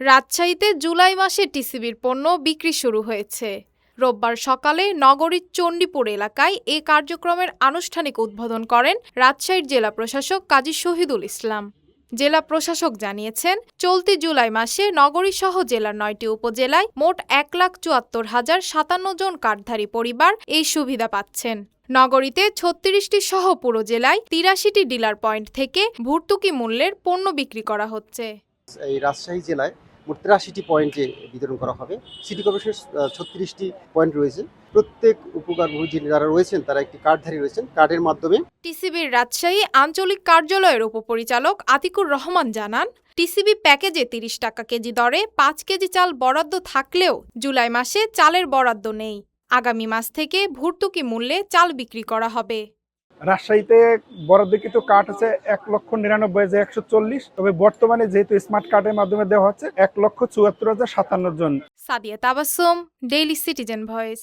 রাজশাহীতে জুলাই মাসে টিসিবির পণ্য বিক্রি শুরু হয়েছে। রোববার সকালে নগরীর চণ্ডীপুর এলাকায় এ কার্যক্রমের আনুষ্ঠানিক উদ্বোধন করেন রাজশাহীর জেলা প্রশাসক কাজী শহীদুল ইসলাম। জেলা প্রশাসক জানিয়েছেন, চলতি জুলাই মাসে নগরীসহ জেলার ৯টি উপজেলায় মোট ১,৭৪,০৫৭ জন কার্ডধারী পরিবার এই সুবিধা পাচ্ছেন। নগরীতে ৩৬টি সহ পুরো জেলায় ৮৩টি ডিলার পয়েন্ট থেকে ভর্তুকি মূল্যের পণ্য বিক্রি করা হচ্ছে। এই রাজশাহী জেলায় মোট ৮৩টি পয়েন্টে বিতরণ করা হবে। সিটি কর্পোরেশনের ৩৬টি পয়েন্ট রয়েছে। প্রত্যেক উপকারভোগী যারা রয়েছেন তারা একটি কার্ডধারী রয়েছেন। কার্ডের মাধ্যমে টিসিবির রাজশাহী আঞ্চলিক কার্যালয়ের উপপরিচালক আতিকুর রহমান জানান, টিসিবি প্যাকেজে ৩০ টাকা কেজি দরে ৫ কেজি চাল বরাদ্দ থাকলেও জুলাই মাসে চালের বরাদ্দ নেই। আগামী মাস থেকে ভর্তুকি মূল্যে চাল বিক্রি করা হবে। রাজশাহীতে বরাদ্দকৃত কার্ড আছে ১,৯৯,১৪০। তবে বর্তমানে যেহেতু স্মার্ট কার্ডের মাধ্যমে দেওয়া হচ্ছে ১,৭৪,০৫৭ জন। Sadia Tabassum, Daily Citizen voice.